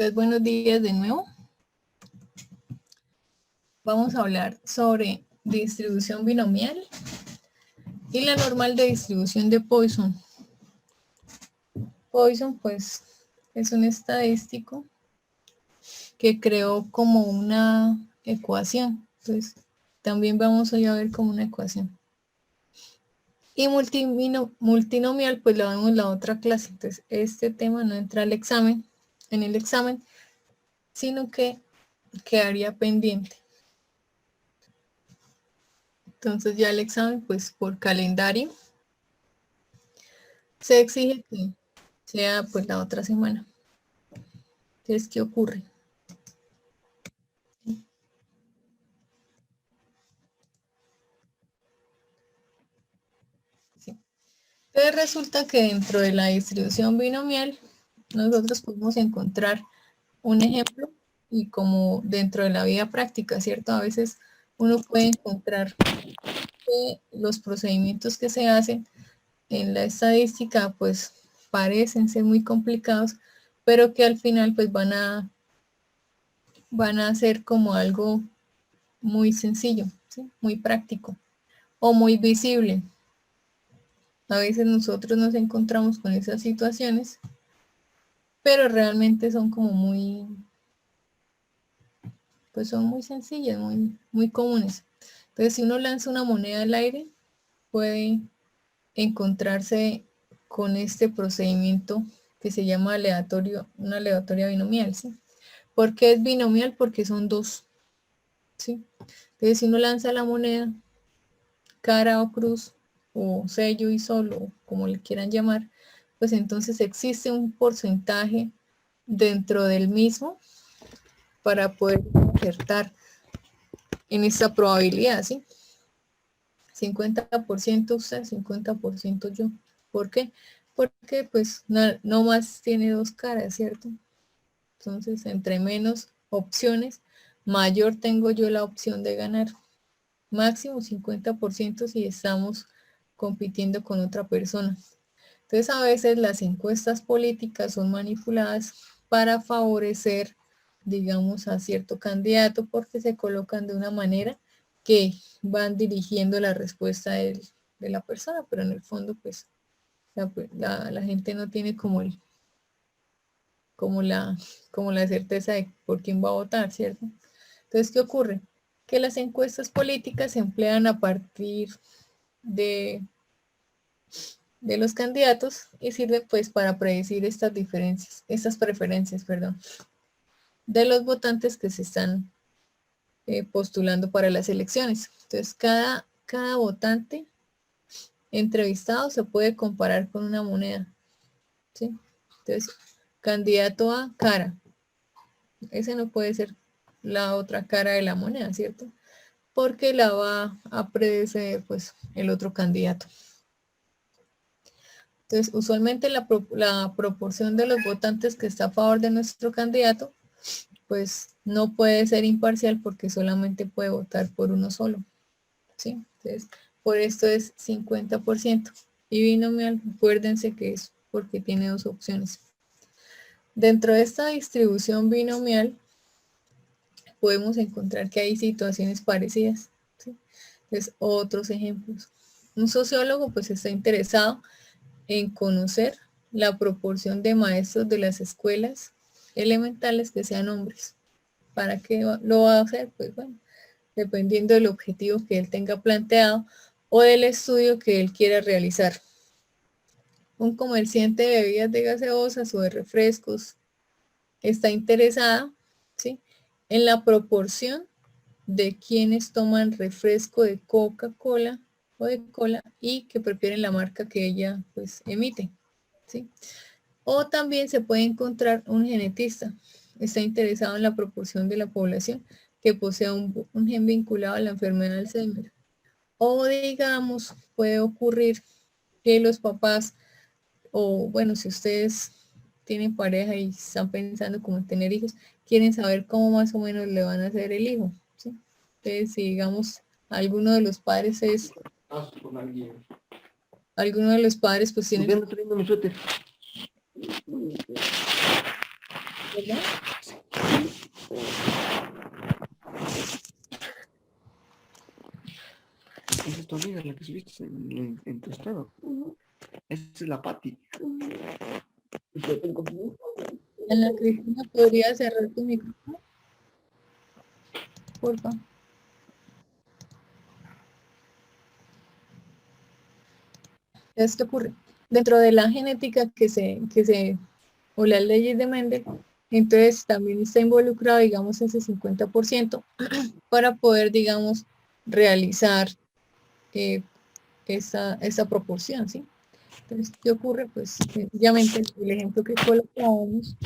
Entonces, buenos días de nuevo. Vamos a hablar sobre distribución binomial y la normal de distribución de Poisson. Poisson, pues, es un estadístico que creó como una ecuación. Entonces, también vamos a ver como una ecuación. Y multinomial, pues lo vemos en la otra clase. Entonces, este tema no entra al examen, en el examen, sino que quedaría pendiente. Entonces ya el examen, pues por calendario, se exige que sea pues la otra semana. Entonces, ¿qué ocurre? Sí. Entonces resulta que dentro de la distribución binomial, nosotros podemos encontrar un ejemplo y como dentro de la vida práctica, ¿cierto? A veces uno puede encontrar que los procedimientos que se hacen en la estadística pues parecen ser muy complicados, pero que al final pues van a ser como algo muy sencillo, ¿sí? Muy práctico o muy visible. A veces nosotros nos encontramos con esas situaciones, pero realmente son como muy, pues son muy sencillas, muy comunes. Entonces, si uno lanza una moneda al aire, puede encontrarse con este procedimiento que se llama aleatorio, una aleatoria binomial, ¿sí? ¿Por qué es binomial? Porque son dos, ¿sí? Entonces, si uno lanza la moneda, cara o cruz, o sello y solo, como le quieran llamar, pues entonces existe un porcentaje dentro del mismo para poder acertar en esta probabilidad, ¿sí? 50% usted, 50% yo. ¿Por qué? Porque pues no más tiene dos caras, ¿cierto? Entonces, entre menos opciones, mayor tengo yo la opción de ganar. Máximo 50% si estamos compitiendo con otra persona. Entonces, a veces las encuestas políticas son manipuladas para favorecer, digamos, a cierto candidato porque se colocan de una manera que van dirigiendo la respuesta de la persona, pero en el fondo, pues, la gente no tiene como la certeza de por quién va a votar, ¿cierto? Entonces, ¿qué ocurre? Que las encuestas políticas se emplean a partir de los candidatos y sirve pues para predecir estas diferencias, estas preferencias, perdón, de los votantes que se están postulando para las elecciones. Entonces, cada votante entrevistado se puede comparar con una moneda, ¿sí? Entonces, candidato a cara, ese no puede ser la otra cara de la moneda, ¿cierto? Porque la va a predecir pues el otro candidato. Entonces, usualmente la proporción de los votantes que está a favor de nuestro candidato, pues no puede ser imparcial porque solamente puede votar por uno solo, ¿sí? Entonces, por esto es 50%. Y binomial, acuérdense que es porque tiene dos opciones. Dentro de esta distribución binomial, podemos encontrar que hay situaciones parecidas, ¿sí? Entonces, otros ejemplos. Un sociólogo pues está interesado en conocer la proporción de maestros de las escuelas elementales que sean hombres. ¿Para qué lo va a hacer? Pues bueno, dependiendo del objetivo que él tenga planteado o del estudio que él quiera realizar. Un comerciante de bebidas de gaseosas o de refrescos está interesado, ¿sí?, en la proporción de quienes toman refresco de Coca-Cola o de cola y que prefieren la marca que ella pues emite, ¿sí? O también se puede encontrar un genetista, está interesado en la proporción de la población que posea un gen vinculado a la enfermedad de Alzheimer. O digamos, puede ocurrir que los papás, o bueno, si ustedes tienen pareja y están pensando como en tener hijos, quieren saber cómo más o menos le van a hacer el hijo, ¿sí? Entonces, si digamos, alguno de los padres pues tiene ¿verdad? Esa es tu amiga, la que subiste en tu estado. Esa es la Patti. Ana Cristina, ¿podría cerrar tu micrófono? Por favor. Entonces, ¿qué ocurre? Dentro de la genética o las leyes de Mendel, entonces también está involucrado, digamos, ese 50% para poder, digamos, realizar esa proporción, ¿sí? Entonces, ¿qué ocurre? Pues, obviamente, el ejemplo que colocábamos,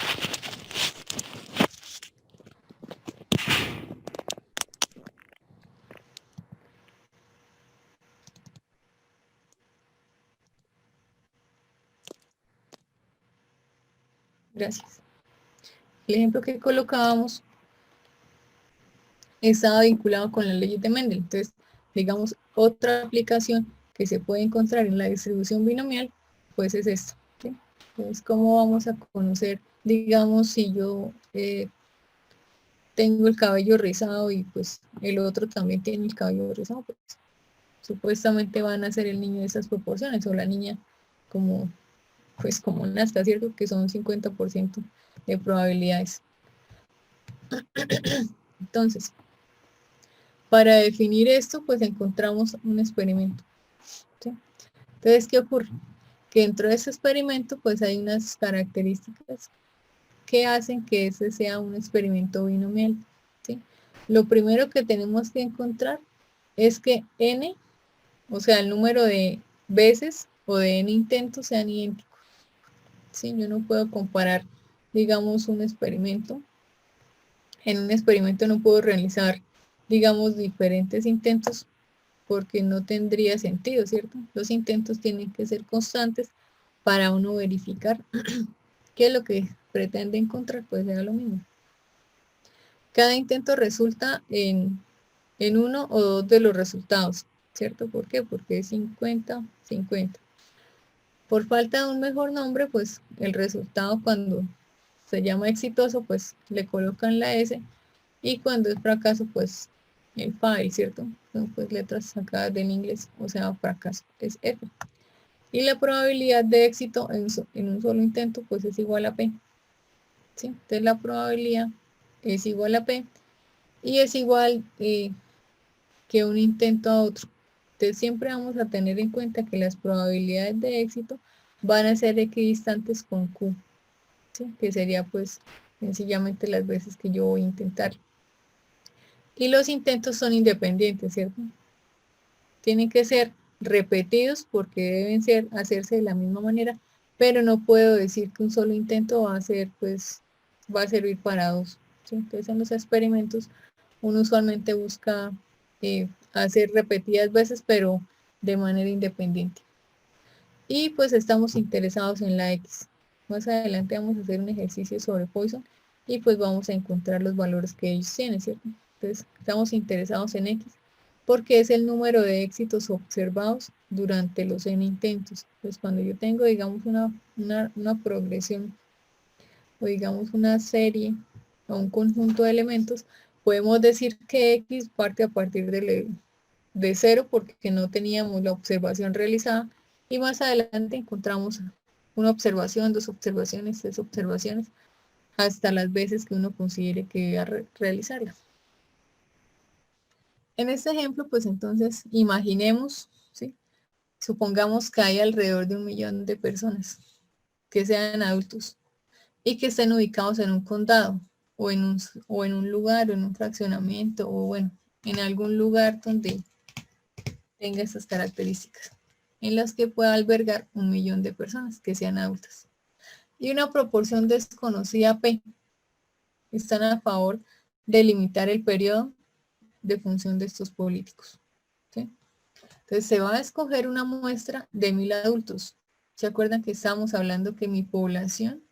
gracias. El ejemplo que colocábamos estaba vinculado con las leyes de Mendel. Entonces, digamos, otra aplicación que se puede encontrar en la distribución binomial, pues es esta, ¿sí? Entonces, ¿cómo vamos a conocer, digamos, si yo tengo el cabello rizado y pues el otro también tiene el cabello rizado? Pues supuestamente van a ser el niño de esas proporciones o la niña como, pues como nazca, ¿cierto? Que son 50% de probabilidades. Entonces, para definir esto, pues encontramos un experimento, ¿sí? Entonces, ¿qué ocurre? Que dentro de ese experimento, pues hay unas características que hacen que ese sea un experimento binomial, ¿sí? Lo primero que tenemos que encontrar es que n, o sea, el número de veces o de n intentos sean idénticos, ¿sí? Yo no puedo comparar, digamos, un experimento. En un experimento no puedo realizar, digamos, diferentes intentos porque no tendría sentido, ¿cierto? Los intentos tienen que ser constantes para uno verificar que lo que pretende encontrar pues sea lo mismo. Cada intento resulta en uno o dos de los resultados, ¿cierto? ¿Por qué? Porque es 50-50. Por falta de un mejor nombre, pues el resultado cuando se llama exitoso, pues le colocan la S, y cuando es fracaso, pues el fail, ¿cierto? Son pues letras sacadas del inglés, o sea, fracaso es F. Y la probabilidad de éxito en un solo intento, pues es igual a P, ¿sí? Entonces la probabilidad es igual a P y es igual que un intento a otro. Entonces siempre vamos a tener en cuenta que las probabilidades de éxito van a ser equidistantes con Q, ¿sí? Que sería pues sencillamente las veces que yo voy a intentar. Y los intentos son independientes, ¿cierto? Tienen que ser repetidos porque deben hacerse de la misma manera, pero no puedo decir que un solo intento va a ser, pues, va a servir para dos, ¿sí? Entonces en los experimentos uno usualmente busca hacer repetidas veces, pero de manera independiente. Y pues estamos interesados en la X. Más adelante vamos a hacer un ejercicio sobre Poisson y pues vamos a encontrar los valores que ellos tienen, ¿cierto? Entonces estamos interesados en X porque es el número de éxitos observados durante los n intentos. Entonces cuando yo tengo, digamos, una progresión o digamos una serie o un conjunto de elementos, podemos decir que X parte a partir de 0 porque no teníamos la observación realizada y más adelante encontramos una observación, dos observaciones, tres observaciones, hasta las veces que uno considere que debe realizarla. En este ejemplo, pues entonces imaginemos, ¿sí? Supongamos que hay alrededor de 1 millón de personas que sean adultos y que estén ubicados en un condado o en un lugar o en un fraccionamiento o bueno, en algún lugar donde tenga estas características, en las que pueda albergar 1 millón de personas que sean adultas. Y una proporción desconocida P están a favor de limitar el periodo de función de estos políticos, ¿sí? Entonces se va a escoger una muestra de 1000 adultos. ¿Se acuerdan que estábamos hablando que mi población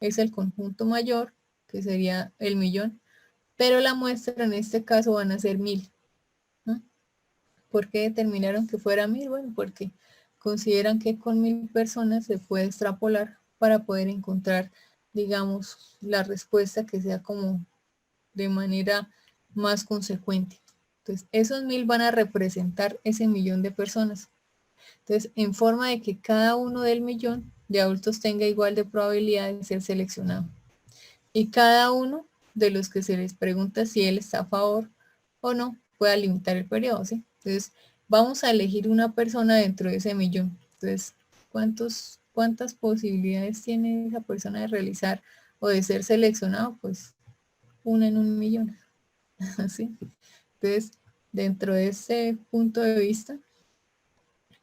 es el conjunto mayor, que sería el millón, pero la muestra en este caso van a ser 1000? ¿No? ¿Por qué determinaron que fuera 1000? Bueno, porque consideran que con 1000 personas se puede extrapolar para poder encontrar digamos, la respuesta que sea como de manera más consecuente. Entonces, esos 1000 van a representar ese millón de personas. Entonces, en forma de que cada uno del millón de adultos tenga igual de probabilidad de ser seleccionado. Y cada uno de los que se les pregunta si él está a favor o no, pueda limitar el periodo, ¿sí? Entonces, vamos a elegir una persona dentro de ese millón. Entonces, ¿cuántas posibilidades tiene esa persona de realizar o de ser seleccionado? Pues una en un millón, ¿sí? Entonces, dentro de ese punto de vista,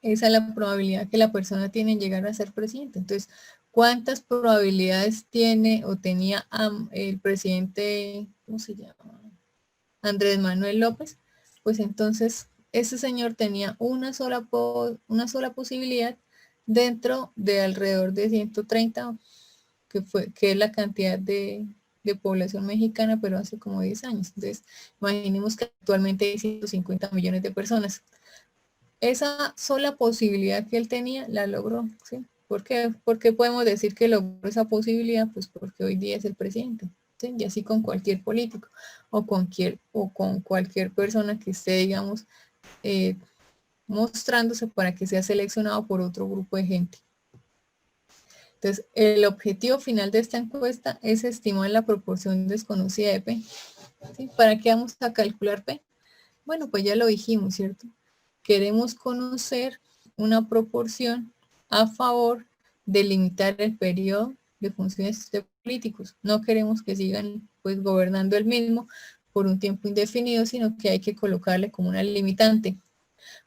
esa es la probabilidad que la persona tiene en llegar a ser presidente. Entonces, ¿cuántas probabilidades tiene o tenía el presidente, ¿cómo se llama? Andrés Manuel López? Pues entonces, ese señor tenía una sola posibilidad dentro de alrededor de 130, que es la cantidad de población mexicana, pero hace como 10 años. Entonces, imaginemos que actualmente hay 150 millones de personas. Esa sola posibilidad que él tenía, la logró, ¿sí? ¿Por qué? Porque podemos decir que logró esa posibilidad, pues porque hoy día es el presidente, ¿sí? Y así con cualquier político o con cualquier persona que esté, digamos, mostrándose para que sea seleccionado por otro grupo de gente. Entonces, el objetivo final de esta encuesta es estimar la proporción desconocida de P. ¿Sí? ¿Para qué vamos a calcular P? Bueno, pues ya lo dijimos, ¿cierto? Queremos conocer una proporción a favor de limitar el periodo de funciones de políticos. No queremos que sigan pues gobernando el mismo por un tiempo indefinido, sino que hay que colocarle como una limitante.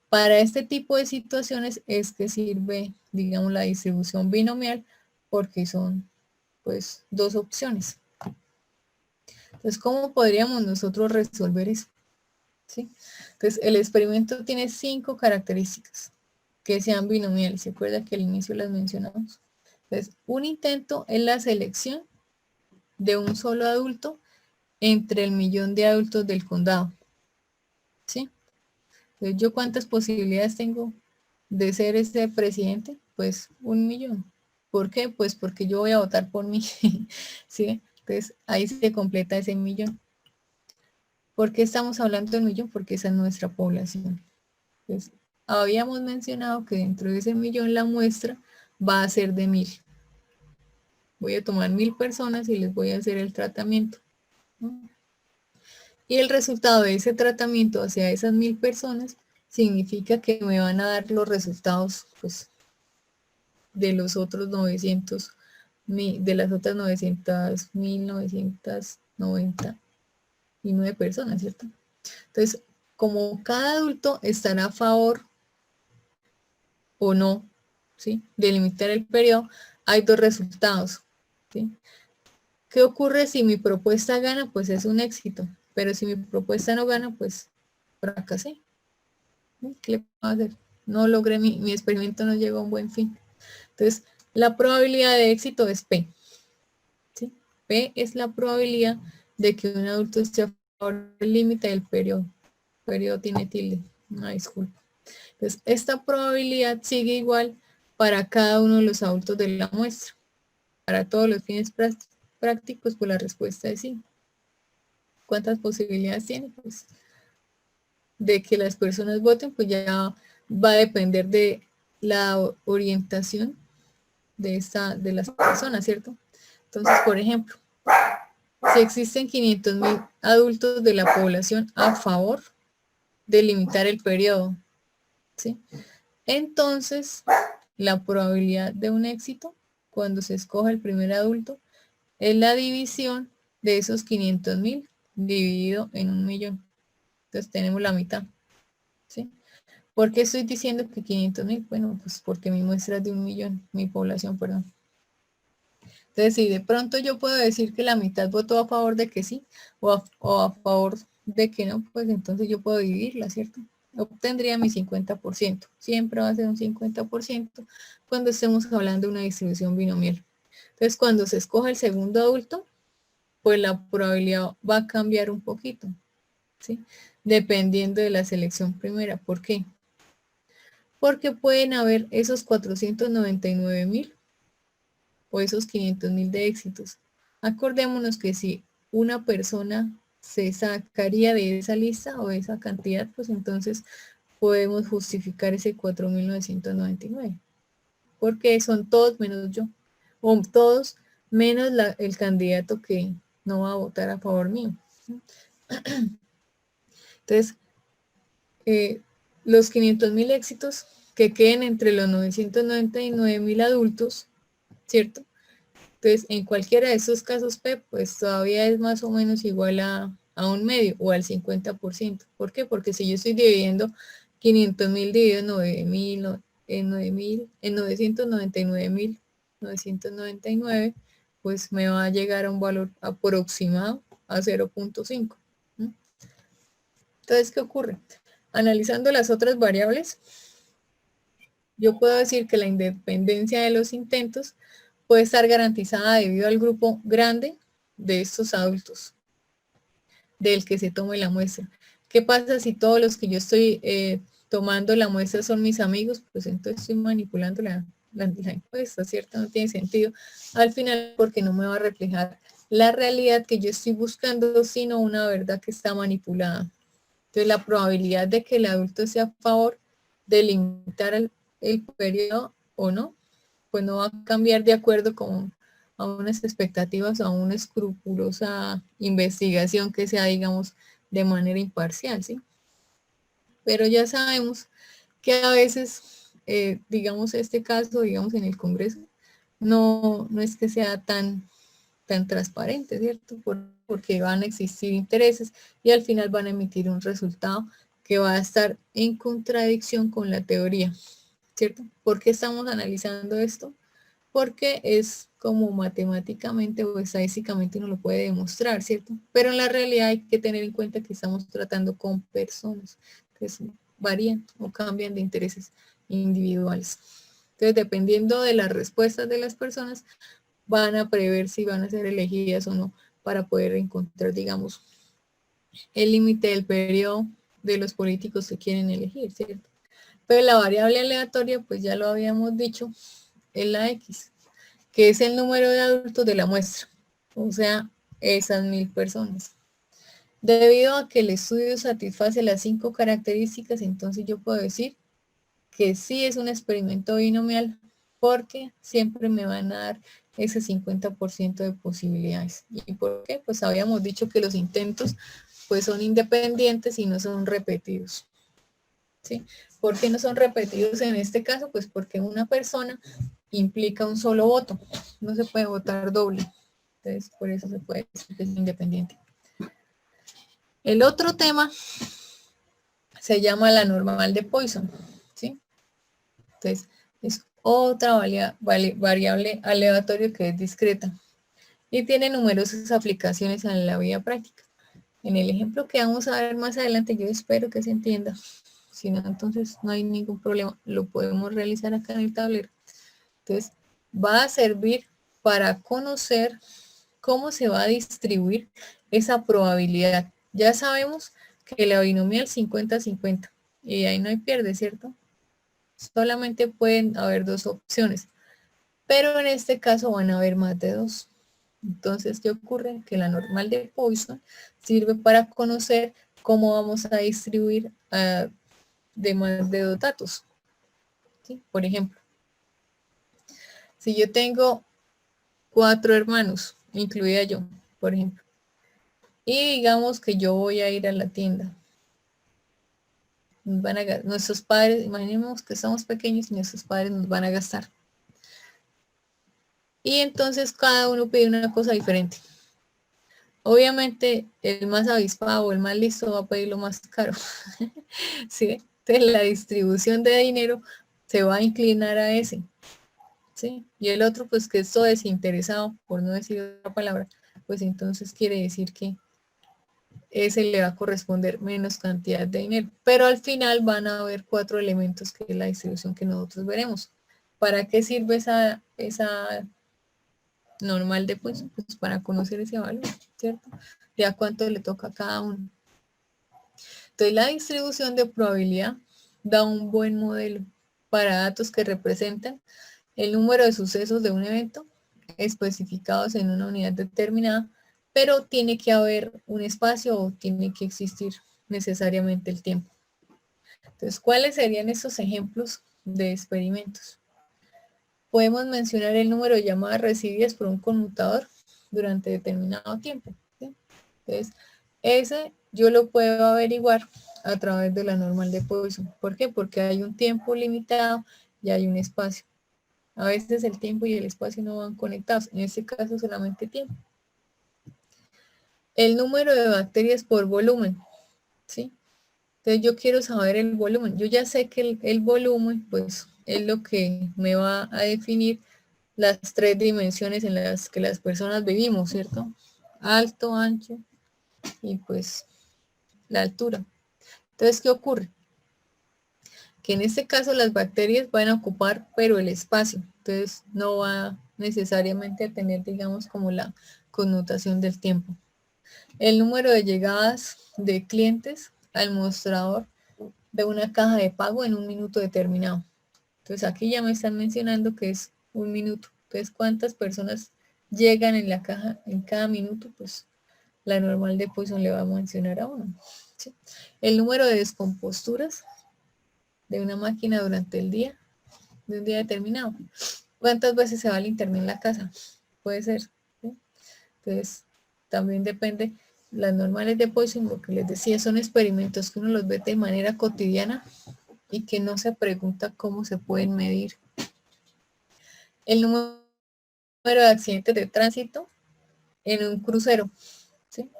Para este tipo de situaciones es que sirve, digamos, la distribución binomial, porque son pues dos opciones. Entonces, ¿cómo podríamos nosotros resolver eso? ¿Sí? Entonces, el experimento tiene 5 características que sean binomiales. ¿Se acuerda que al inicio las mencionamos? Entonces, un intento es la selección de un solo adulto entre el millón de adultos del condado. ¿Sí? Entonces, ¿yo cuántas posibilidades tengo de ser ese presidente? Pues 1.000.000. ¿Por qué? Pues porque yo voy a votar por mí. ¿Sí? Entonces, ahí se completa ese millón. ¿Por qué estamos hablando del millón? Porque esa es nuestra población. Entonces, habíamos mencionado que dentro de ese millón la muestra va a ser de 1000. Voy a tomar 1000 personas y les voy a hacer el tratamiento, ¿no? Y el resultado de ese tratamiento hacia esas 1000 personas significa que me van a dar los resultados pues, de los otros 900, de las otras 900.999 personas, ¿cierto? Entonces, como cada adulto estará a favor o no, ¿sí?, de limitar el periodo, hay dos resultados, ¿sí? ¿Qué ocurre si mi propuesta gana? Pues es un éxito, pero si mi propuesta no gana, pues fracasé. ¿Qué le puedo hacer? No logré, mi experimento no llegó a un buen fin. Entonces, la probabilidad de éxito es P, ¿sí? P es la probabilidad de que un adulto esté a favor del límite del periodo. El periodo tiene tilde, una disculpa. Entonces, esta probabilidad sigue igual para cada uno de los adultos de la muestra. Para todos los fines prácticos, pues la respuesta es sí. ¿Cuántas posibilidades tiene? Pues de que las personas voten, pues ya va a depender de la orientación de las personas, ¿cierto? Entonces, por ejemplo, si existen 500.000 adultos de la población a favor de limitar el periodo, ¿sí? Entonces, la probabilidad de un éxito cuando se escoja el primer adulto es la división de esos 500.000 dividido en 1.000.000. Entonces tenemos la mitad, ¿sí? ¿Por qué estoy diciendo que 500.000? Bueno, pues porque mi muestra es de 1.000.000, mi población, perdón. Entonces, si de pronto yo puedo decir que la mitad votó a favor de que sí o a favor de que no, pues entonces yo puedo dividirla, ¿cierto? Obtendría mi 50%. Siempre va a ser un 50% cuando estemos hablando de una distribución binomial. Entonces, cuando se escoja el segundo adulto, pues la probabilidad va a cambiar un poquito, ¿sí? Dependiendo de la selección primera. ¿Por qué? Porque pueden haber esos 499.000 o esos 500.000 de éxitos. Acordémonos que si una persona se sacaría de esa lista o de esa cantidad, pues entonces podemos justificar ese 4.999, porque son todos menos yo, o todos menos el candidato que no va a votar a favor mío. Entonces, los 500.000 éxitos que queden entre los 999.000 adultos, ¿cierto? Entonces, en cualquiera de esos casos P, pues todavía es más o menos igual a un medio o al 50%. ¿Por qué? Porque si yo estoy dividiendo 500.000 dividido en 9.000, en 999.999, pues me va a llegar a un valor aproximado a 0.5. Entonces, ¿qué ocurre? Analizando las otras variables, yo puedo decir que la independencia de los intentos puede estar garantizada debido al grupo grande de estos adultos del que se tome la muestra. ¿Qué pasa si todos los que yo estoy tomando la muestra son mis amigos? Pues entonces estoy manipulando la encuesta, ¿cierto? No tiene sentido al final porque no me va a reflejar la realidad que yo estoy buscando, sino una verdad que está manipulada. Entonces, la probabilidad de que el adulto sea a favor de limitar el periodo o no, pues no va a cambiar de acuerdo con a unas expectativas o a una escrupulosa investigación que sea, digamos, de manera imparcial, ¿sí? Pero ya sabemos que a veces, digamos, este caso, digamos, en el Congreso, no es que sea tan transparente, ¿cierto? Porque van a existir intereses y al final van a emitir un resultado que va a estar en contradicción con la teoría, ¿cierto? ¿Por qué estamos analizando esto? Porque es como matemáticamente o estadísticamente uno lo puede demostrar, ¿cierto? Pero en la realidad hay que tener en cuenta que estamos tratando con personas que varían o cambian de intereses individuales. Entonces, dependiendo de las respuestas de las personas, van a prever si van a ser elegidas o no para poder encontrar, digamos, el límite del periodo de los políticos que quieren elegir, ¿cierto? Pero la variable aleatoria, pues ya lo habíamos dicho, es la X, que es el número de adultos de la muestra, o sea, esas 1.000 personas. Debido a que el estudio satisface las 5 características, entonces yo puedo decir que sí es un experimento binomial porque siempre me van a dar ese 50% de posibilidades. ¿Y por qué? Pues habíamos dicho que los intentos pues son independientes y no son repetidos. ¿Sí? ¿Por qué no son repetidos en este caso? Pues porque una persona implica un solo voto. No se puede votar doble. Entonces, por eso se puede decir que es independiente. El otro tema se llama la normal de Poisson. ¿Sí? Entonces, es otra variable aleatoria que es discreta y tiene numerosas aplicaciones en la vida práctica. En el ejemplo que vamos a ver más adelante, yo espero que se entienda. Si no, entonces no hay ningún problema. Lo podemos realizar acá en el tablero. Entonces, va a servir para conocer cómo se va a distribuir esa probabilidad. Ya sabemos que la binomial 50-50 y ahí no hay pierde, ¿cierto? Solamente pueden haber 2 opciones, pero en este caso van a haber más de 2. Entonces, ¿qué ocurre? Que la normal de Poisson sirve para conocer cómo vamos a distribuir de más de 2 datos. ¿Sí? Por ejemplo, si yo tengo 4 hermanos, incluida yo, por ejemplo, y digamos que yo voy a ir a la tienda, nuestros padres, imaginemos que estamos pequeños y nuestros padres nos van a gastar. Y entonces cada uno pide una cosa diferente. Obviamente el más avispado o el más listo va a pedir lo más caro. ¿Sí? Entonces la distribución de dinero se va a inclinar a ese. ¿Sí? Y el otro, pues que es todo desinteresado, por no decir otra palabra, pues entonces quiere decir que ese le va a corresponder menos cantidad de dinero. Pero al final van a haber 4 elementos que es la distribución que nosotros veremos. ¿Para qué sirve esa normal de pues para conocer ese valor, ¿cierto? De a cuánto le toca a cada uno. Entonces la distribución de probabilidad da un buen modelo para datos que representan el número de sucesos de un evento especificados en una unidad determinada, pero tiene que haber un espacio o tiene que existir necesariamente el tiempo. Entonces, ¿cuáles serían estos ejemplos de experimentos? Podemos mencionar el número de llamadas recibidas por un conmutador durante determinado tiempo, ¿sí? Entonces, ese yo lo puedo averiguar a través de la normal de Poisson. ¿Por qué? Porque hay un tiempo limitado y hay un espacio. A veces el tiempo y el espacio no van conectados. En este caso solamente tiempo. El número de bacterias por volumen, ¿sí? Entonces yo quiero saber el volumen. Yo ya sé que el volumen, pues, es lo que me va a definir las 3 dimensiones en las que las personas vivimos, ¿cierto? Alto, ancho y pues la altura. Entonces, ¿qué ocurre? Que en este caso las bacterias van a ocupar, pero el espacio. Entonces, no va necesariamente a tener, digamos, como la connotación del tiempo. El número de llegadas de clientes al mostrador de una caja de pago en un minuto determinado. Entonces aquí ya me están mencionando que es un minuto. Entonces, ¿cuántas personas llegan en la caja en cada minuto? Pues la normal de Poisson le va a mencionar a uno. ¿Sí? El número de descomposturas de una máquina durante el día, de un día determinado. ¿Cuántas veces se va al internet en la casa? Puede ser. ¿Sí? Entonces, también depende. Las normales de Poisson, lo que les decía, son experimentos que uno los ve de manera cotidiana y que no se pregunta cómo se pueden medir. El número de accidentes de tránsito en un crucero, ¿sí?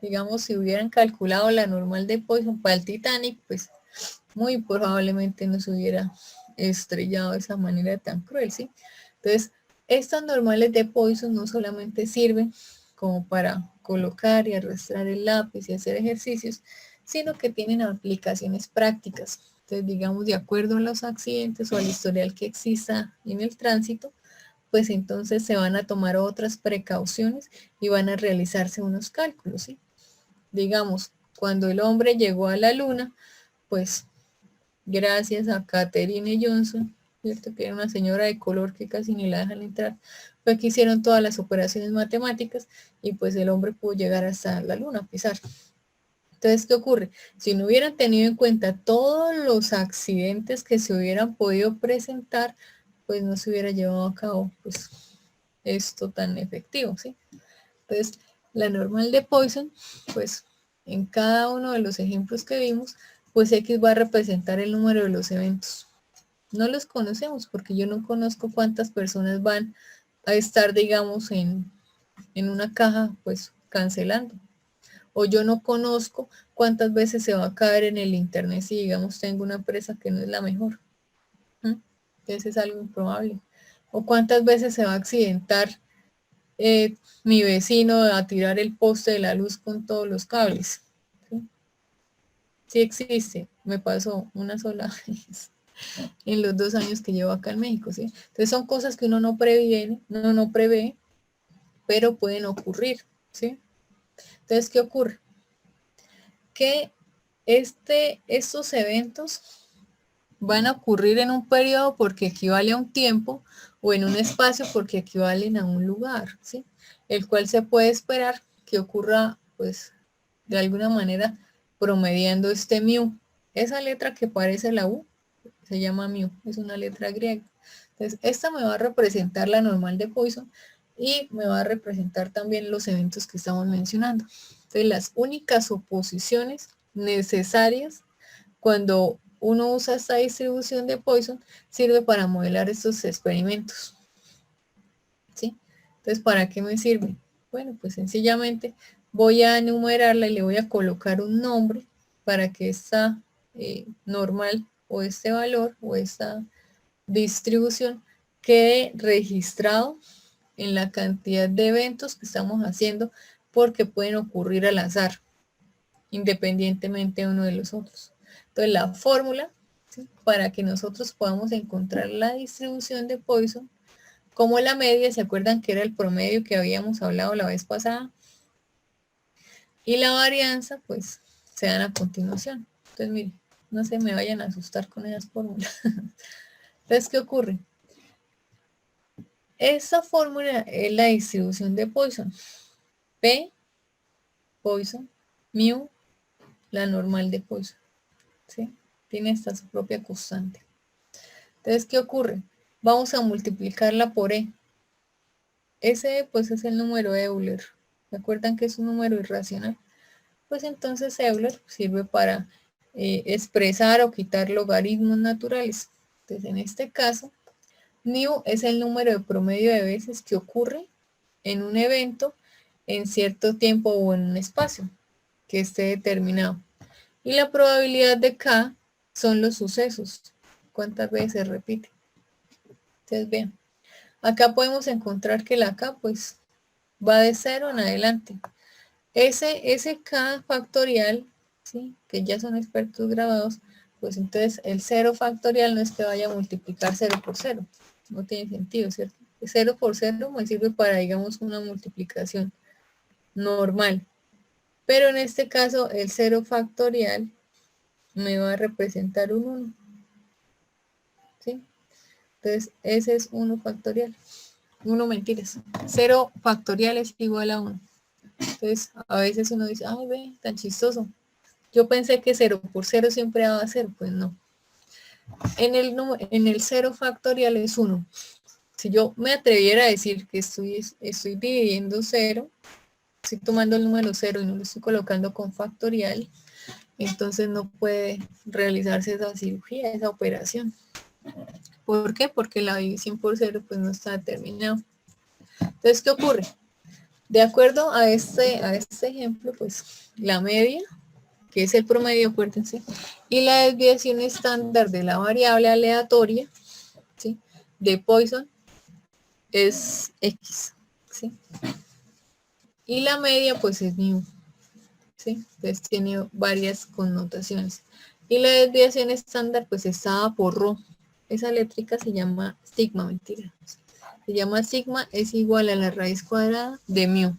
Digamos, si hubieran calculado la normal de Poisson para el Titanic, pues muy probablemente no se hubiera estrellado de esa manera tan cruel, ¿sí? Entonces, estas normales de Poisson no solamente sirven como para colocar y arrastrar el lápiz y hacer ejercicios, sino que tienen aplicaciones prácticas. Entonces, digamos, de acuerdo a los accidentes o al historial que exista en el tránsito, pues entonces se van a tomar otras precauciones y van a realizarse unos cálculos, ¿sí? Digamos, cuando el hombre llegó a la luna, pues gracias a Katherine Johnson, ¿cierto? Que era una señora de color que casi ni la dejan entrar, fue que hicieron todas las operaciones matemáticas y pues el hombre pudo llegar hasta la luna a pisar. Entonces, ¿qué ocurre? Si no hubieran tenido en cuenta todos los accidentes que se hubieran podido presentar, pues no se hubiera llevado a cabo pues esto tan efectivo, ¿sí? Entonces, la normal de Poisson, pues en cada uno de los ejemplos que vimos, pues X va a representar el número de los eventos. No los conocemos porque yo no conozco cuántas personas van a estar, digamos, en una caja, pues cancelando. O yo no conozco cuántas veces se va a caer en el internet si, digamos, tengo una empresa que no es la mejor. Entonces es algo improbable. O cuántas veces se va a accidentar mi vecino a tirar el poste de la luz con todos los cables. Sí existe, me pasó una sola vez en los 2 años que llevo acá en México, ¿sí? Entonces son cosas que uno no previene, no prevé, pero pueden ocurrir, ¿sí? Entonces, ¿qué ocurre? Que estos eventos van a ocurrir en un periodo porque equivale a un tiempo o en un espacio porque equivalen a un lugar, ¿sí? El cual se puede esperar que ocurra, pues, de alguna manera promediando este mu. Esa letra que parece la U se llama mu, es una letra griega. Entonces, esta me va a representar la normal de Poisson y me va a representar también los eventos que estamos mencionando. Entonces, las únicas oposiciones necesarias cuando uno usa esta distribución de Poisson, sirve para modelar estos experimentos. ¿Sí? Entonces, ¿para qué me sirve? Bueno, pues sencillamente voy a enumerarla y le voy a colocar un nombre para que esta normal o este valor o esta distribución quede registrado en la cantidad de eventos que estamos haciendo porque pueden ocurrir al azar, independientemente uno de los otros. Entonces la fórmula, ¿sí?, para que nosotros podamos encontrar la distribución de Poisson, como la media, ¿se acuerdan que era el promedio que habíamos hablado la vez pasada? Y la varianza, pues, se dan a continuación. Entonces, miren, no se me vayan a asustar con esas fórmulas. Entonces, ¿qué ocurre? Esta fórmula es la distribución de Poisson. P, Poisson, mu, la normal de Poisson. ¿Sí? Tiene hasta su propia constante. Entonces, ¿qué ocurre? Vamos a multiplicarla por E. Ese, pues, es el número Euler. ¿Se acuerdan que es un número irracional? Pues entonces Euler sirve para expresar o quitar logaritmos naturales. Entonces, en este caso, mu es el número de promedio de veces que ocurre en un evento en cierto tiempo o en un espacio que esté determinado. Y la probabilidad de K son los sucesos. ¿Cuántas veces se repite? Entonces, vean. Acá podemos encontrar que la K, pues, va de 0 en adelante. Ese K factorial, ¿sí? Que ya son expertos grabados, pues entonces el 0 factorial no es que vaya a multiplicar 0 por 0. No tiene sentido, ¿cierto? 0 por 0 me sirve para, digamos, una multiplicación normal. Pero en este caso, el 0 factorial me va a representar un 1. ¿Sí? Entonces, ese es 1 factorial. 1 mentiras. 0 factorial es igual a 1. Entonces, a veces uno dice, ay, ve, tan chistoso. Yo pensé que 0 por 0 siempre daba 0. Pues no. En el 0 factorial es 1. Si yo me atreviera a decir que estoy dividiendo 0, estoy tomando el número 0 y no lo estoy colocando con factorial, entonces no puede realizarse esa cirugía, esa operación. ¿Por qué? Porque la división por 0 pues no está determinada. Entonces, ¿qué ocurre? De acuerdo a este ejemplo, pues la media, que es el promedio, acuérdense, y la desviación estándar de la variable aleatoria, ¿sí? De Poisson es X, ¿sí? Y la media pues es mu, ¿sí? Entonces tiene varias connotaciones. Y la desviación estándar pues estaba por ρ. Esa eléctrica se llama sigma, mentira. Se llama sigma, es igual a la raíz cuadrada de mu.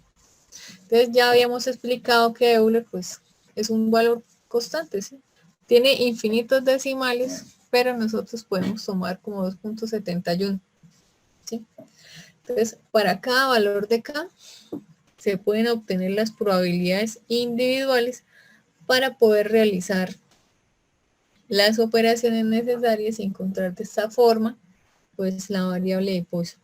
Entonces ya habíamos explicado que Euler pues es un valor constante, ¿sí? Tiene infinitos decimales, pero nosotros podemos tomar como 2.71, ¿sí? Entonces, para cada valor de K se pueden obtener las probabilidades individuales para poder realizar las operaciones necesarias y encontrar de esta forma pues la variable de Poisson,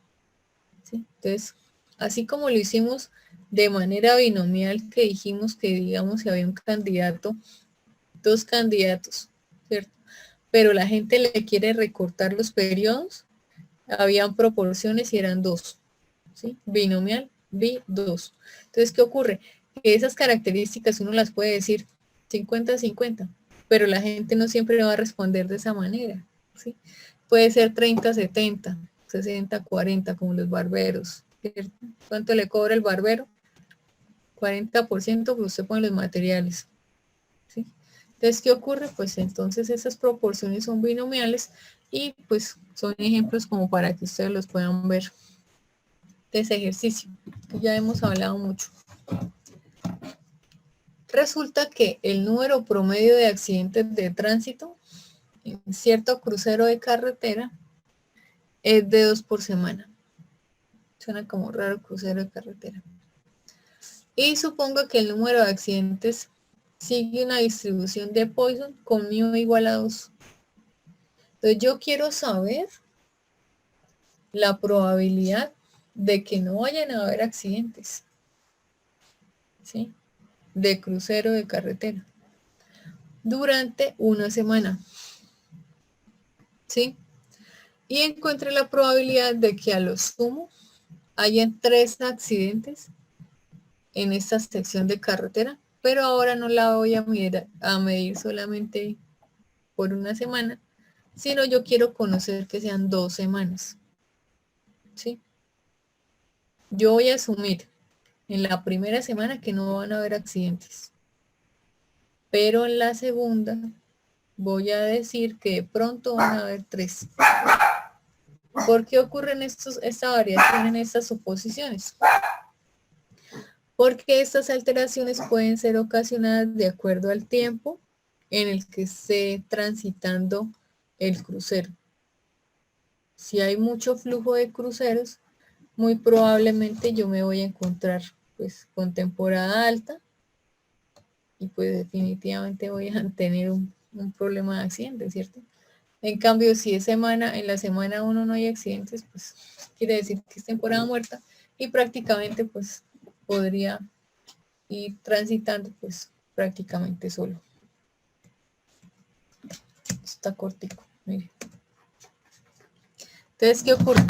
¿sí? Entonces, así como lo hicimos de manera binomial, que dijimos que, digamos, si había un candidato, dos candidatos, ¿cierto? Pero la gente le quiere recortar los periodos, habían proporciones y eran 2, ¿sí? Binomial, bi, 2. Entonces, ¿qué ocurre? Que esas características uno las puede decir 50-50, pero la gente no siempre va a responder de esa manera, ¿sí? Puede ser 30-70, 60-40, como los barberos, ¿cierto? ¿Cuánto le cobra el barbero? 40%, pues usted pone los materiales, ¿sí? Entonces, ¿qué ocurre? Pues entonces esas proporciones son binomiales y pues son ejemplos como para que ustedes los puedan ver de ese ejercicio, que ya hemos hablado mucho. Resulta que el número promedio de accidentes de tránsito en cierto crucero de carretera es de 2 por semana. Suena como raro, crucero de carretera. Y supongo que el número de accidentes sigue una distribución de Poisson con mu igual a 2. Entonces yo quiero saber la probabilidad de que no vayan a haber accidentes, ¿sí? De crucero de carretera durante una semana, ¿sí? Y encuentre la probabilidad de que a lo sumo hayan 3 accidentes en esta sección de carretera, pero ahora no la voy a medir solamente por una semana, sino yo quiero conocer que sean 2 semanas, ¿sí? Yo voy a asumir en la primera semana que no van a haber accidentes, pero en la segunda voy a decir que de pronto van a haber 3. ¿Por qué ocurren esta variación en estas suposiciones? Porque estas alteraciones pueden ser ocasionadas de acuerdo al tiempo en el que esté transitando el crucero. Si hay mucho flujo de cruceros, muy probablemente yo me voy a encontrar pues con temporada alta y pues definitivamente voy a tener un problema de accidente, ¿cierto? En cambio, si es semana, en la semana 1 no hay accidentes, pues quiere decir que es temporada muerta y prácticamente pues podría ir transitando pues prácticamente solo. Está cortico, mire. Entonces, ¿qué ocurre?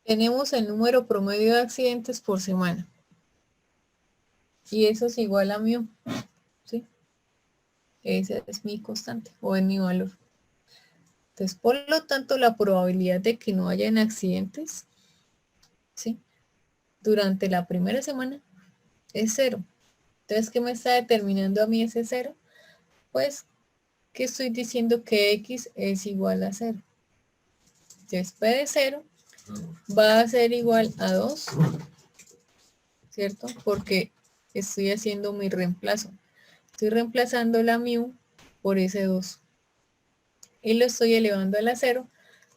Tenemos el número promedio de accidentes por semana. Y eso es igual a mu, ¿sí? Ese es mi constante o es mi valor. Entonces, por lo tanto, la probabilidad de que no hayan accidentes, ¿sí? Durante la primera semana es 0. Entonces, ¿qué me está determinando a mí ese 0? Pues que estoy diciendo que x es igual a 0. Entonces, P de 0 va a ser igual a 2, ¿cierto? Porque estoy haciendo mi reemplazo. Estoy reemplazando la mu por ese 2. Y lo estoy elevando a la 0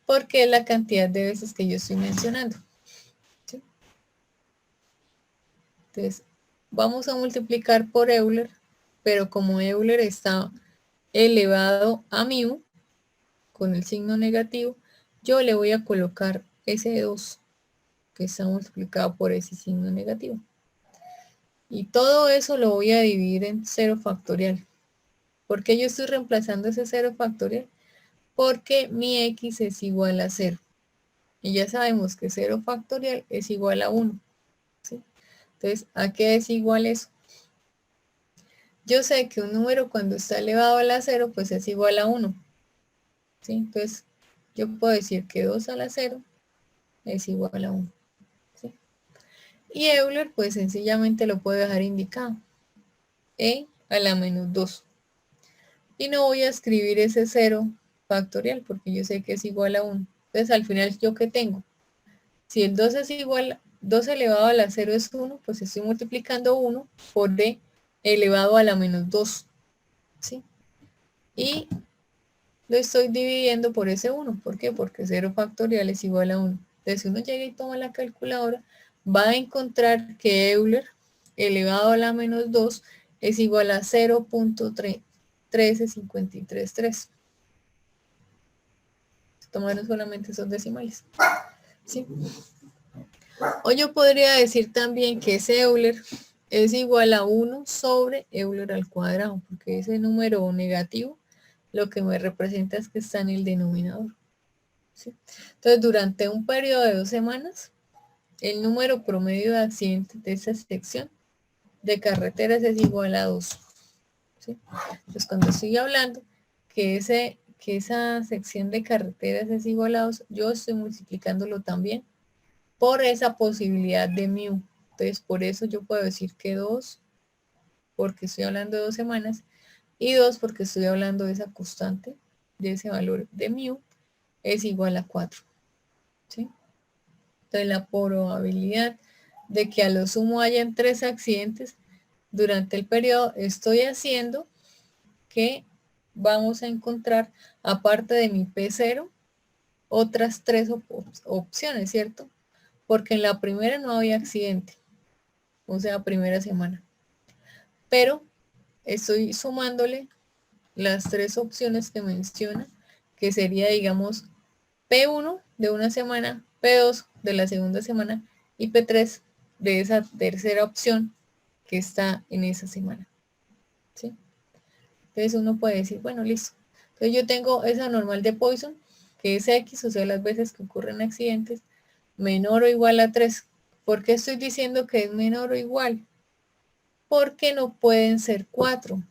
porque es la cantidad de veces que yo estoy mencionando. ¿Sí? Entonces, vamos a multiplicar por Euler, pero como Euler está elevado a mu, con el signo negativo, yo le voy a colocar ese 2 que está multiplicado por ese signo negativo. Y todo eso lo voy a dividir en 0 factorial. ¿Por qué yo estoy reemplazando ese 0 factorial? Porque mi x es igual a 0. Y ya sabemos que 0 factorial es igual a 1. ¿Sí? Entonces, ¿a qué es igual eso? Yo sé que un número cuando está elevado a la 0, pues es igual a 1. ¿Sí? Entonces, yo puedo decir que 2 a la 0 es igual a 1. ¿Sí? Y Euler, pues sencillamente lo puedo dejar indicado. E a la menos 2. Y no voy a escribir ese 0 factorial porque yo sé que es igual a 1. Entonces, al final, ¿yo qué tengo? Si el 2 es igual, 2 elevado a la 0 es 1, pues estoy multiplicando 1 por d elevado a la menos 2. ¿Sí? Y lo estoy dividiendo por ese 1. ¿Por qué? Porque 0 factorial es igual a 1. Entonces, si uno llega y toma la calculadora, va a encontrar que Euler elevado a la menos 2 es igual a 0.13533. Tomaron solamente esos decimales. ¿Sí? O yo podría decir también que ese Euler es igual a 1 sobre Euler al cuadrado, porque ese número negativo lo que me representa es que está en el denominador. ¿Sí? Entonces, durante un periodo de 2 semanas, el número promedio de accidentes de esa sección de carreteras es igual a 2. ¿Sí? Entonces, cuando estoy hablando que esa sección de carreteras es igual a 2, yo estoy multiplicándolo también por esa posibilidad de mu. Entonces, por eso yo puedo decir que 2, porque estoy hablando de 2 semanas, y 2 porque estoy hablando de esa constante, de ese valor de mu, es igual a 4. ¿Sí? Entonces, la probabilidad de que a lo sumo hayan 3 accidentes durante el periodo, estoy haciendo que vamos a encontrar, aparte de mi P0, otras 3 opciones, ¿cierto? Porque en la primera no había accidente, o sea, primera semana. Pero estoy sumándole las 3 opciones que menciona, que sería, digamos, P1 de una semana, P2 de la segunda semana y P3 de esa tercera opción que está en esa semana. ¿Sí? Entonces uno puede decir, bueno, listo. Entonces yo tengo esa normal de Poisson, que es X, o sea, las veces que ocurren accidentes, menor o igual a 3. ¿Por qué estoy diciendo que es menor o igual? Porque no pueden ser 4.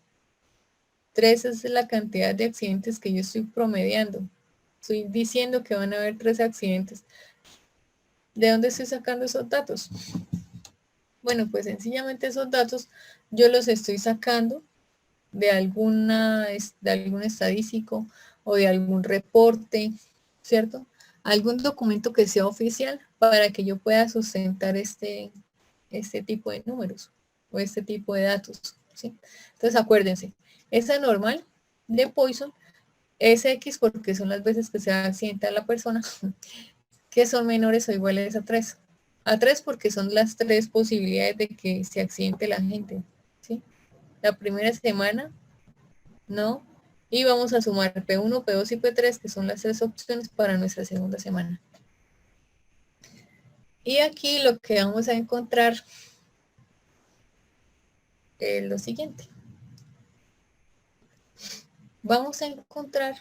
3 es la cantidad de accidentes que yo estoy promediando. Estoy diciendo que van a haber 3 accidentes. ¿De dónde estoy sacando esos datos? Bueno, pues sencillamente esos datos yo los estoy sacando de algún estadístico o de algún reporte, ¿cierto? Algún documento que sea oficial para que yo pueda sustentar este tipo de números o este tipo de datos, ¿sí? Entonces acuérdense, esa normal de Poisson es X porque son las veces que se accidenta la persona, que son menores o iguales a 3. A 3 porque son las 3 posibilidades de que se accidente la gente, ¿sí? La primera semana, no. Y vamos a sumar P1, P2 y P3, que son las 3 opciones para nuestra segunda semana. Y aquí lo que vamos a encontrar es lo siguiente. Vamos a encontrar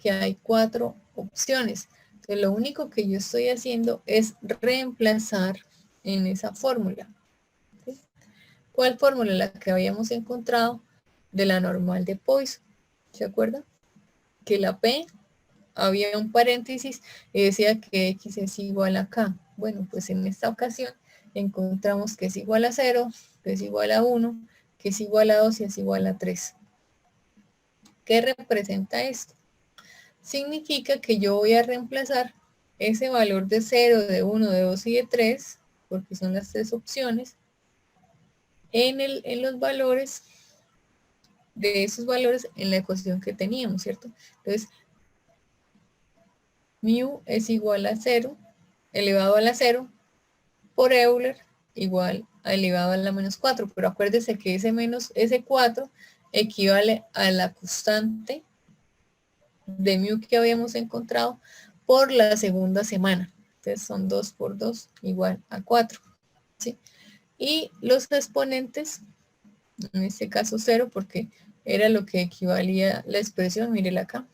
que hay 4 opciones. Entonces, lo único que yo estoy haciendo es reemplazar en esa fórmula. ¿Sí? ¿Cuál fórmula? La que habíamos encontrado de la normal de Poisson. ¿Se acuerdan? Que la P había un paréntesis y decía que X es igual a K. Bueno, pues en esta ocasión encontramos que es igual a 0, que es igual a 1, que es igual a 2 y es igual a 3. ¿Qué representa esto? Significa que yo voy a reemplazar ese valor de 0, de 1, de 2 y de 3, porque son las 3 opciones, en los valores de esos valores en la ecuación que teníamos, ¿cierto? Entonces, mu es igual a 0, elevado a la 0, por Euler, igual a elevado a la menos 4. Pero acuérdese que ese 4 equivale a la constante de mu que habíamos encontrado por la segunda semana. Entonces son 2 por 2 igual a 4. ¿Sí? Y los exponentes, en este caso 0, porque era lo que equivalía la expresión, mírela acá.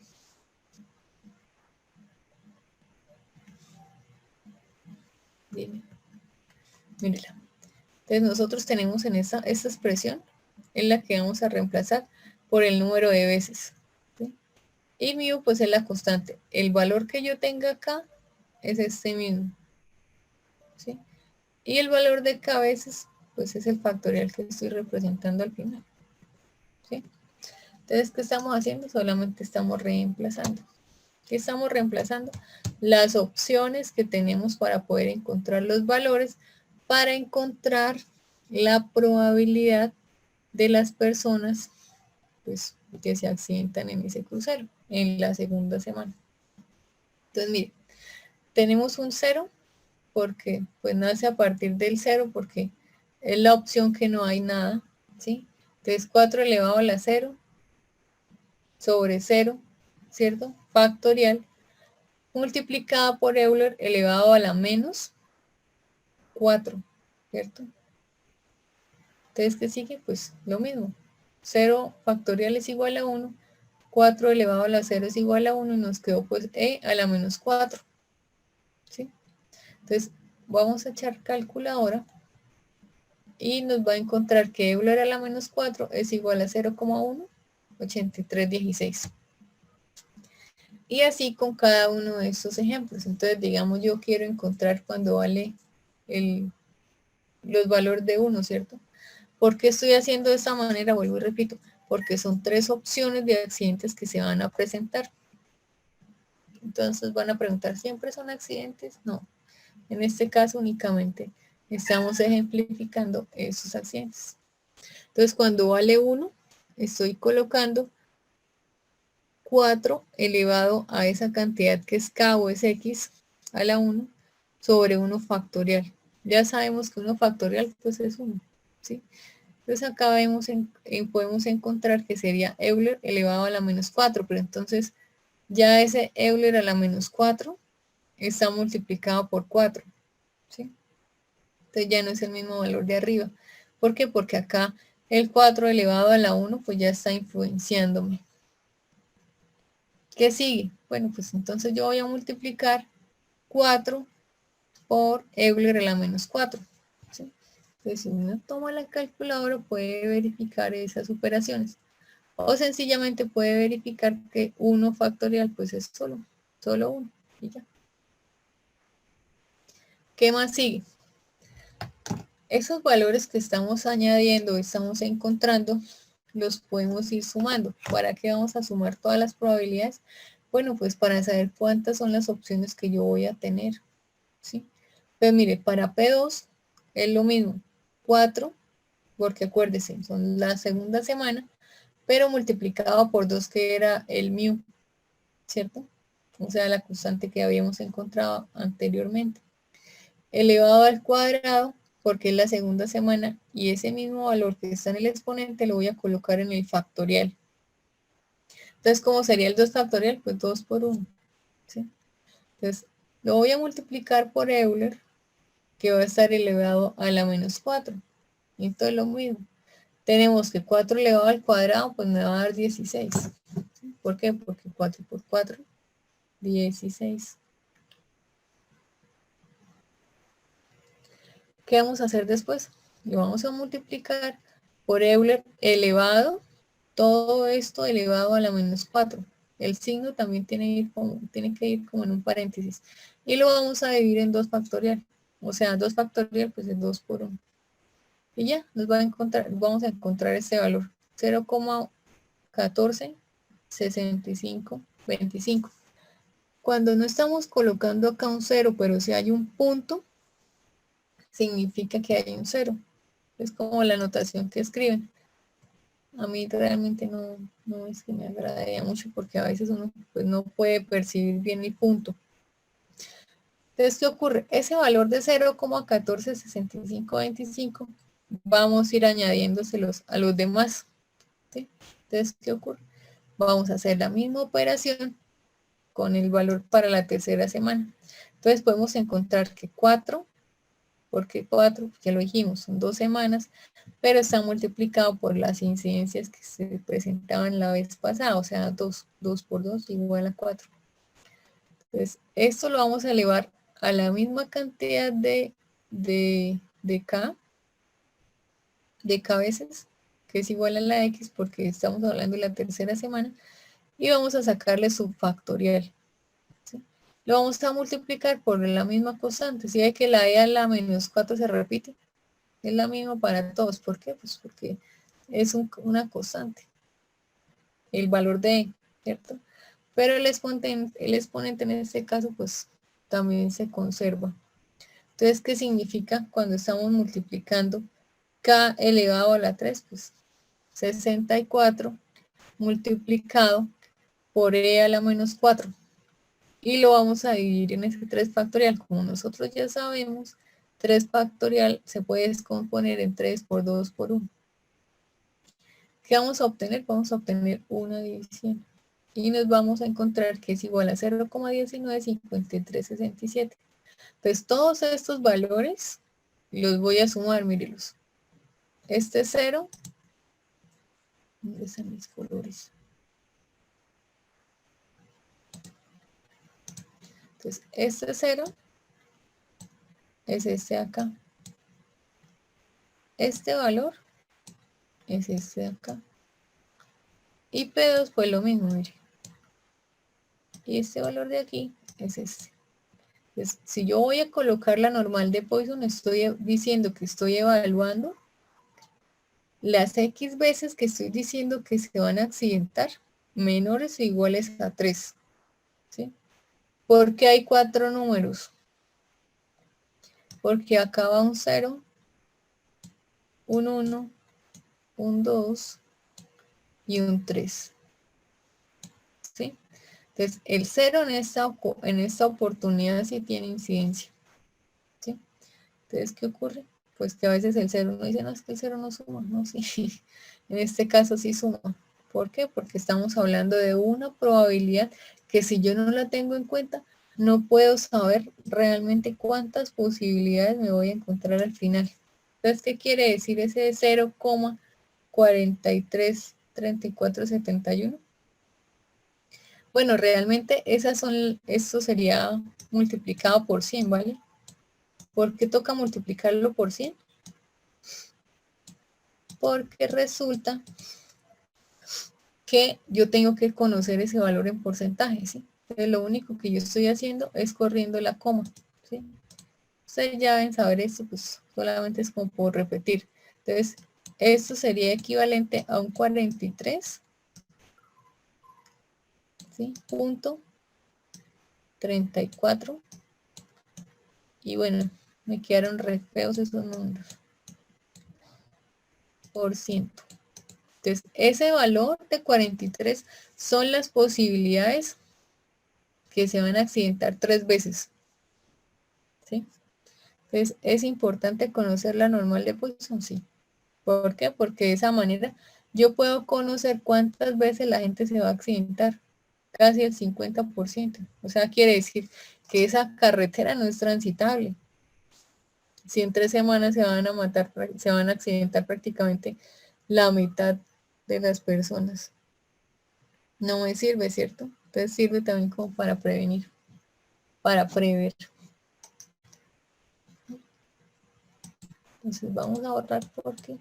Mírela. Entonces nosotros tenemos en esta expresión en la que vamos a reemplazar por el número de veces. ¿Sí? Y mu pues es la constante. El valor que yo tenga acá es este mismo. ¿Sí? Y el valor de K veces pues es el factorial que estoy representando al final. ¿Sí? Entonces, ¿qué estamos haciendo? Solamente estamos reemplazando. ¿Qué estamos reemplazando? Las opciones que tenemos para poder encontrar los valores, para encontrar la probabilidad de las personas pues, que se accidentan en ese crucero en la segunda semana. Entonces, mire, tenemos un 0 porque pues nace a partir del 0 porque es la opción que no hay nada, ¿sí? Entonces 4 elevado a la 0 sobre 0, ¿cierto? Factorial, multiplicada por Euler elevado a la menos 4, ¿cierto? Entonces, ¿qué sigue? Pues lo mismo. 0 factorial es igual a 1, 4 elevado a la 0 es igual a 1 y nos quedó pues e a la menos 4. ¿Sí? Entonces, vamos a echar calculadora y nos va a encontrar que Euler a la menos 4 es igual a 0,1, 8316. Y así con cada uno de estos ejemplos. Entonces, digamos, yo quiero encontrar cuando vale los valores de 1, ¿cierto? ¿Por qué estoy haciendo de esta manera? Vuelvo y repito, porque son 3 opciones de accidentes que se van a presentar. Entonces van a preguntar, ¿siempre son accidentes? No. En este caso únicamente estamos ejemplificando esos accidentes. Entonces cuando vale 1, estoy colocando 4 elevado a esa cantidad que es K o es X a la 1 sobre 1 factorial. Ya sabemos que 1 factorial pues es 1, ¿sí? Entonces acá podemos encontrar que sería Euler elevado a la menos 4, pero entonces ya ese Euler a la menos 4 está multiplicado por 4, ¿sí? Entonces ya no es el mismo valor de arriba. ¿Por qué? Porque acá el 4 elevado a la 1 pues ya está influenciándome. ¿Qué sigue? Bueno, pues entonces yo voy a multiplicar 4 por Euler a la menos 4, ¿sí? Entonces, si uno toma la calculadora, puede verificar esas operaciones. O sencillamente puede verificar que 1 factorial, pues es solo 1. Y ya. ¿Qué más sigue? Esos valores que estamos añadiendo, estamos encontrando, los podemos ir sumando. ¿Para qué vamos a sumar todas las probabilidades? Bueno, pues para saber cuántas son las opciones que yo voy a tener, ¿sí? Pues mire, para P2 es lo mismo, 4, porque acuérdense, son la segunda semana, pero multiplicado por 2 que era el mu, ¿cierto? o sea, la constante que habíamos encontrado anteriormente, elevado al cuadrado, porque es la segunda semana, y ese mismo valor que está en el exponente lo voy a colocar en el factorial. Entonces, ¿cómo sería el 2 factorial? Pues 2 por 1, ¿sí? Entonces, lo voy a multiplicar por Euler, que va a estar elevado a la menos 4. Y entonces lo mismo. Tenemos que 4 elevado al cuadrado, pues me va a dar 16. ¿Por qué? Porque 4 por 4, 16. ¿Qué vamos a hacer después? Lo vamos a multiplicar por Euler elevado, todo esto elevado a la menos 4. El signo también tiene que ir como en un paréntesis. Y lo vamos a dividir en 2 factorial. O sea, 2 factorial pues es 2 por 1. Y ya, vamos a encontrar este valor. 0,146525. Cuando no estamos colocando acá un 0, pero si hay un punto, significa que hay un 0. Es como la notación que escriben. A mí realmente no es que me agradaría mucho porque a veces uno pues, no puede percibir bien el punto. Entonces, ¿qué ocurre? Ese valor de 0,146525 vamos a ir añadiéndoselos a los demás. ¿Sí? Entonces, ¿qué ocurre? Vamos a hacer la misma operación con el valor para la tercera semana. Entonces podemos encontrar que 4, porque 4, ya lo dijimos, son 2 semanas, pero está multiplicado por las incidencias que se presentaban la vez pasada, o sea, 2 por 2 igual a 4. Entonces, esto lo vamos a elevar a la misma cantidad de K veces, que es igual a la X, porque estamos hablando de la tercera semana, y vamos a sacarle su factorial. ¿Sí? Lo vamos a multiplicar por la misma constante. Si ve que la e a la menos 4 se repite, es la misma para todos. ¿Por qué? Pues porque es una constante, el valor de e, ¿cierto? Pero el exponente en este caso, pues también se conserva. Entonces, ¿qué significa cuando estamos multiplicando k elevado a la 3? Pues 64 multiplicado por e a la menos 4. Y lo vamos a dividir en ese 3 factorial. Como nosotros ya sabemos, 3 factorial se puede descomponer en 3 por 2 por 1. ¿Qué vamos a obtener? Vamos a obtener una división. Y nos vamos a encontrar que es igual a 0,195367. Entonces, todos estos valores los voy a sumar, mírenlos. Este 0, ¿dónde están mis colores? Entonces, este 0 es este de acá. Este valor es este de acá. Y P2 pues lo mismo, mire. Y este valor de aquí es este. Entonces, si yo voy a colocar la normal de Poisson, estoy diciendo que estoy evaluando las X veces que estoy diciendo que se van a accidentar menores o iguales a 3. ¿Sí? Porque hay 4 números. Porque acá va un 0, un 1, un 2 y un 3. ¿Sí? Entonces, el 0 en esta oportunidad sí tiene incidencia. ¿Sí? Entonces, ¿qué ocurre? Pues que a veces el 0 no dice, no, es que el 0 no suma. No, sí. En este caso sí suma. ¿Por qué? Porque estamos hablando de una probabilidad que si yo no la tengo en cuenta, no puedo saber realmente cuántas posibilidades me voy a encontrar al final. Entonces, ¿qué quiere decir ese 0,433471? Bueno, realmente esto sería multiplicado por 100, ¿vale? ¿Por qué toca multiplicarlo por 100? Porque resulta que yo tengo que conocer ese valor en porcentaje, ¿sí? Entonces, lo único que yo estoy haciendo es corriendo la coma, ¿sí? Ustedes ya deben saber esto, pues solamente es como por repetir. Entonces, esto sería equivalente a un 43, ¿sí? Punto 34. Y bueno, me quedaron re feos esos números. Por ciento. Entonces, ese valor de 43 son las posibilidades que se van a accidentar 3 veces. ¿Sí? Entonces, ¿es importante conocer la normal de Poisson? Sí. ¿Por qué? Porque de esa manera yo puedo conocer cuántas veces la gente se va a accidentar. Casi el 50%. O sea, quiere decir que esa carretera no es transitable. Si en 3 semanas se van a matar, se van a accidentar prácticamente la mitad de las personas. No me sirve, ¿cierto? Entonces sirve también como para prevenir, para prever. Entonces vamos a borrar porque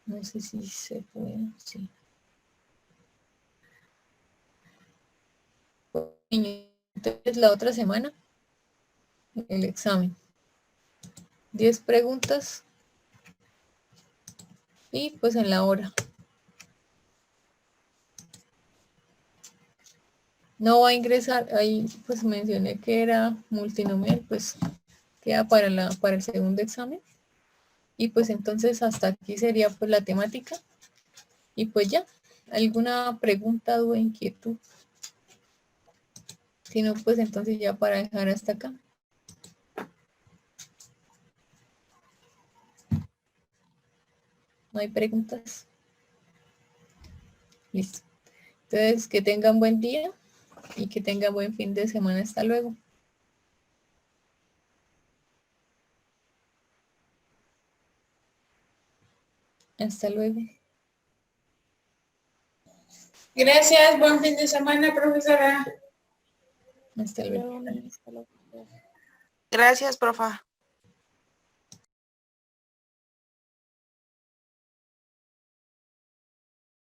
no sé si se puede, sí. Entonces la otra semana, el examen. 10 preguntas y pues en la hora. No va a ingresar, ahí pues mencioné que era multinomial, pues queda para el segundo examen. Y pues entonces hasta aquí sería pues la temática. Y pues ya, ¿alguna pregunta, duda, inquietud? Si no, pues entonces ya para dejar hasta acá. ¿No hay preguntas? Listo. Entonces, que tengan buen día y que tengan buen fin de semana. Hasta luego. Hasta luego. Gracias, buen fin de semana, profesora. Hasta luego. Gracias, profa.